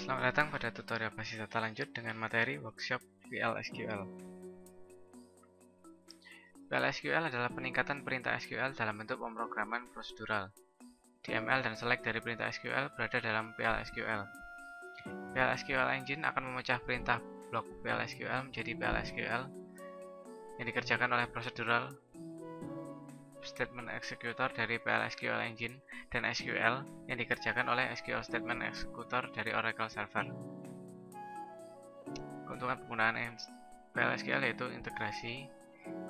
Selamat datang pada tutorial basis data lanjut dengan materi workshop PL/SQL. PL/SQL adalah peningkatan perintah SQL dalam bentuk pemrograman prosedural. DML dan select dari perintah SQL berada dalam PL/SQL. PL/SQL Engine akan memecah perintah blok PL/SQL menjadi PL/SQL yang dikerjakan oleh prosedural statement executor dari PL/SQL Engine dan SQL yang dikerjakan oleh SQL statement executor dari Oracle Server. Keuntungan penggunaan PL/SQL yaitu integrasi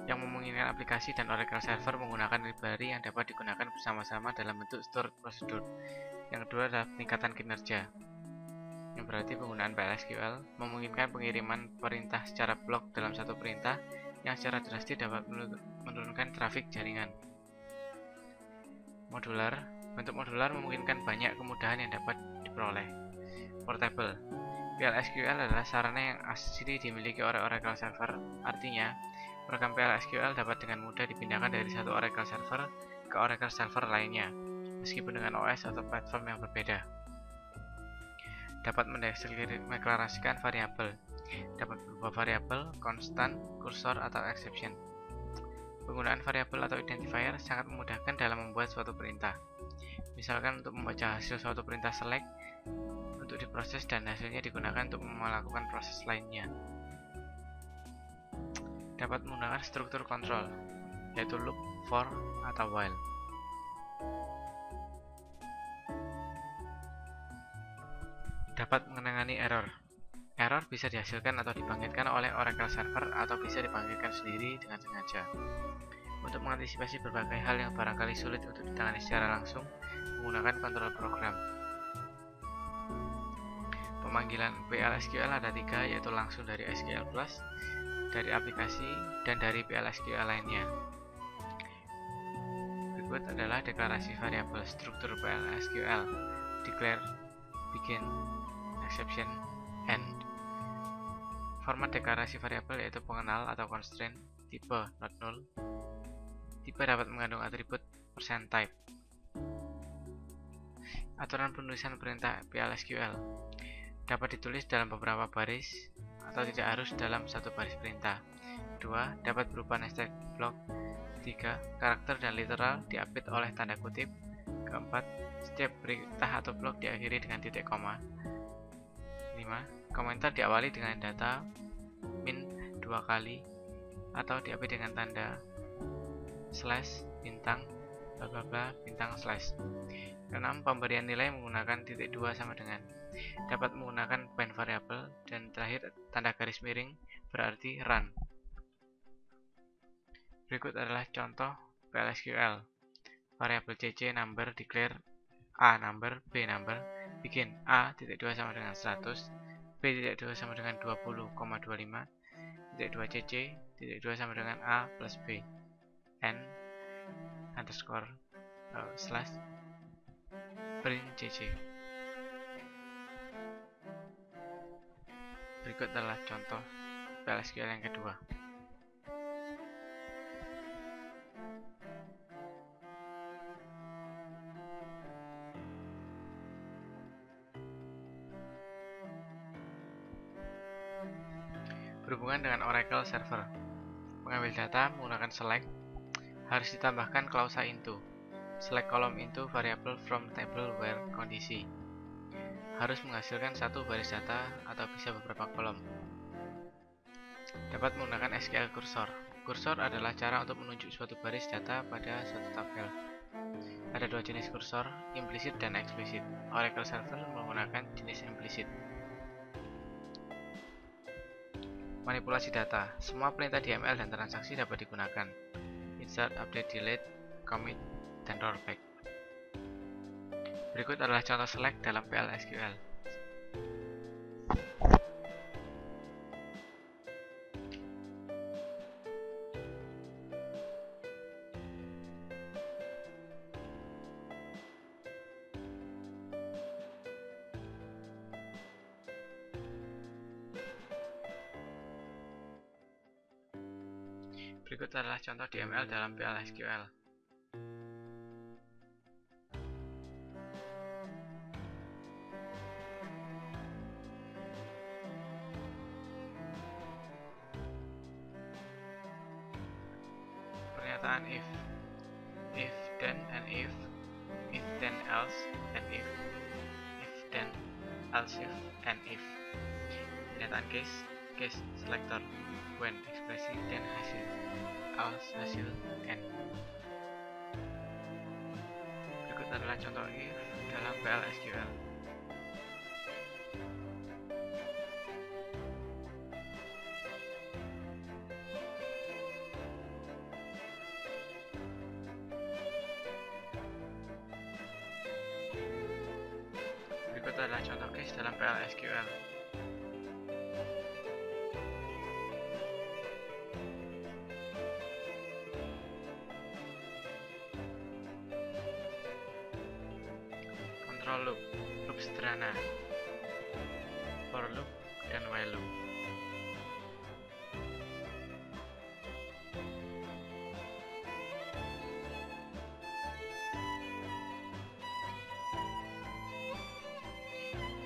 yang memungkinkan aplikasi dan Oracle Server menggunakan library yang dapat digunakan bersama-sama dalam bentuk stored procedure. Yang kedua adalah peningkatan kinerja, yang berarti penggunaan PL/SQL memungkinkan pengiriman perintah secara blok dalam satu perintah yang secara drastis dapat menurunkan trafik jaringan. Modular, bentuk modular memungkinkan banyak kemudahan yang dapat diperoleh. Portable, PL/SQL adalah sarana yang asli dimiliki oleh Oracle Server, artinya program PL/SQL dapat dengan mudah dipindahkan dari satu Oracle Server ke Oracle Server lainnya, meskipun dengan OS atau platform yang berbeda. Dapat mendeklarasikan variabel, dapat berupa variabel, konstan, kursor, atau exception. Penggunaan variabel atau identifier sangat memudahkan dalam membuat suatu perintah. Misalkan untuk membaca hasil suatu perintah select untuk diproses dan hasilnya digunakan untuk melakukan proses lainnya. Dapat menggunakan struktur kontrol, yaitu loop, for, atau while. Dapat menangani error. Error bisa dihasilkan atau dibangkitkan oleh Oracle Server atau bisa dibangkitkan sendiri dengan sengaja. Untuk mengantisipasi berbagai hal yang barangkali sulit untuk ditangani secara langsung, menggunakan kontrol program. Pemanggilan PL/SQL ada 3, yaitu langsung dari SQL+, dari aplikasi, dan dari PL/SQL lainnya. Berikut adalah deklarasi variabel struktur PL/SQL: declare, begin, exception, end. Format deklarasi variabel yaitu pengenal atau constraint, tipe not null. Tipe dapat mengandung atribut %type. Aturan penulisan perintah PL/SQL dapat ditulis dalam beberapa baris atau tidak harus dalam satu baris perintah. 2. Dapat berupa nested block. 3. Karakter dan literal diapit oleh tanda kutip. 4. Setiap perintah atau blok diakhiri dengan titik koma. 5. Komentar diawali dengan data min 2 kali atau diapit dengan tanda slash bintang bla bla bla bintang slash. 6. Pemberian nilai menggunakan titik 2 sama dengan. Dapat menggunakan bind variable, dan terakhir tanda garis miring berarti run. Berikut adalah contoh PL/SQL. Variabel cc number declare a number, b number, begin a titik 2 sama dengan 100, b titik 2 sama dengan 20,25, titik 2 cc titik 2 sama dengan a plus b, n underscore slash print cc. Berikut adalah contoh PL/SQL yang kedua. Berhubungan dengan Oracle Server. Mengambil data menggunakan select harus ditambahkan klausa into. Select column into variable from table where kondisi. Harus menghasilkan satu baris data atau bisa beberapa kolom. Dapat menggunakan SQL cursor. Cursor adalah cara untuk menunjuk suatu baris data pada suatu tabel. Ada 2 jenis cursor, implisit dan eksplisit. Oracle Server menggunakan jenis implisit. Manipulasi data. Semua perintah DML dan transaksi dapat digunakan. Insert, update, delete, commit, dan rollback. Berikut adalah contoh select dalam PL/SQL. Berikut adalah contoh DML dalam PL/SQL. pernyataan if then and if then else, and if then else if, and if. Pernyataan case selector, when ekspresi then hasil, else hasil, and. Berikut adalah contoh if dalam PL/SQL. Berikut adalah contoh case dalam PL/SQL. Control loop, loop sederhana, for loop, dan while loop.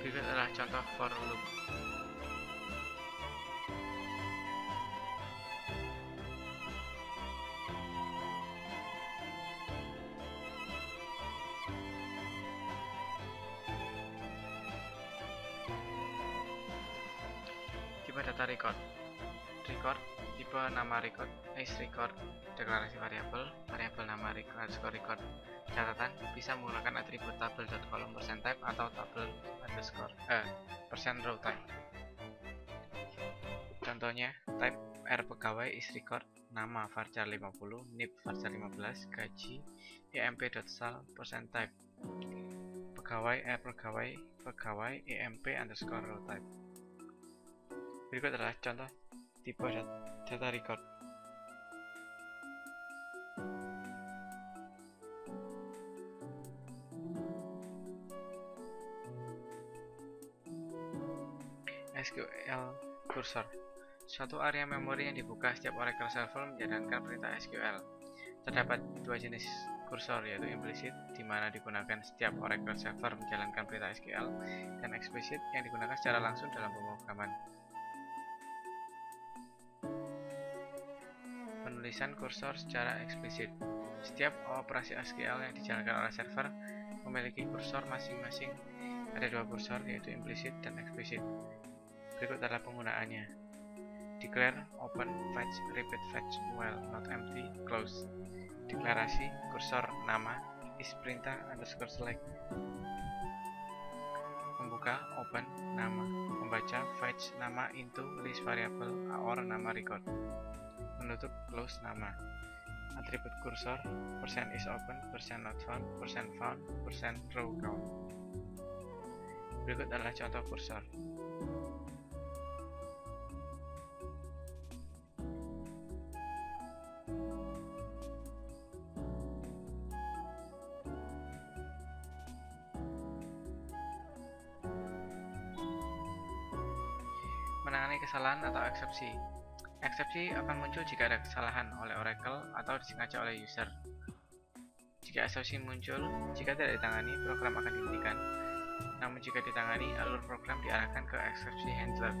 Berikut adalah contoh for loop. Tipe data record, tipe nama record, is record, deklarasi variabel, variabel nama record, record. Catatan, bisa menggunakan atribut tabel.column %type atau tabel %row type. Contohnya, type R pegawai is record, nama varchar 50, nip varchar 15, gaji emp.sal %type. Pegawai R pegawai emp_row type. Berikut adalah contoh tipe data record. SQL cursor, suatu area memori yang dibuka setiap Oracle server menjalankan perintah SQL. Terdapat dua jenis kursor, yaitu implicit, di mana digunakan setiap Oracle server menjalankan perintah SQL, dan explicit yang digunakan secara langsung dalam pemrograman. Penulisan kursor secara eksplisit. Setiap operasi SQL yang dijalankan oleh server memiliki kursor masing-masing. Ada dua kursor, yaitu implicit dan explicit. Berikut adalah penggunaannya. Declare, open, fetch, repeat fetch, while not empty, close. Deklarasi, kursor, nama, is perintah underscore select. Membuka, open, nama. Membaca, fetch, nama into list variable or nama record. Menutup, close, nama. Atribut kursor, %is open, %not found, %found, %row count. Berikut adalah contoh kursor. Menangani kesalahan atau eksepsi. Eksepsi akan muncul jika ada kesalahan oleh Oracle atau disengaja oleh user. Jika eksepsi muncul, jika tidak ditangani, program akan dihentikan. Namun jika ditangani, alur program diarahkan ke exception handler.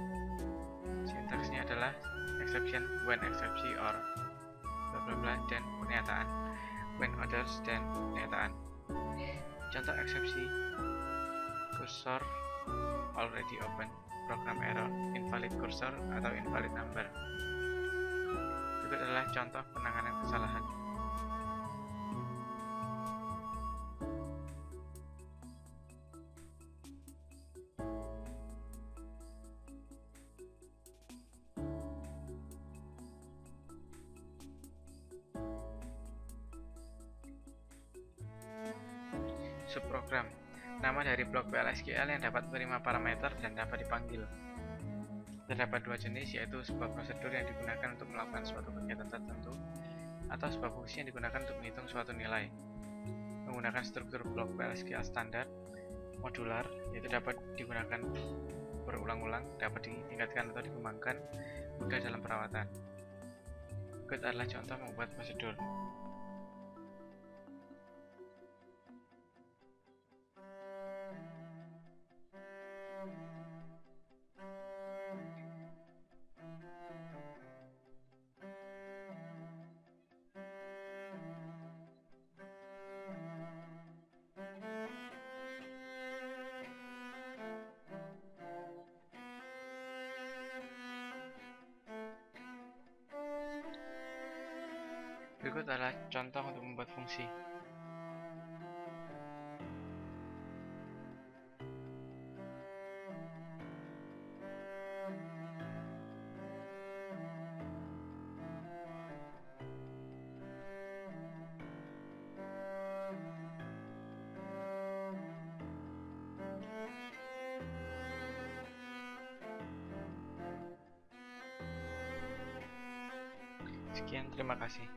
Sintaksnya adalah exception, when exception, or bla bla bla, dan pernyataan, when others, dan pernyataan. Contoh eksepsi: cursor already open, program error, invalid cursor, atau invalid number. Berikut adalah contoh penanganan kesalahan. Subprogram, nama dari blok PL/SQL yang dapat menerima parameter dan dapat dipanggil. Terdapat dua jenis, yaitu sebuah prosedur yang digunakan untuk melakukan suatu kegiatan tertentu atau sebuah fungsi yang digunakan untuk menghitung suatu nilai. Menggunakan struktur blok PL/SQL standar, modular, yaitu dapat digunakan berulang-ulang, dapat ditingkatkan atau dikembangkan, mudah dalam perawatan. Berikut adalah contoh membuat prosedur. Berikut adalah contoh untuk membuat fungsi. Sekian, terima kasih.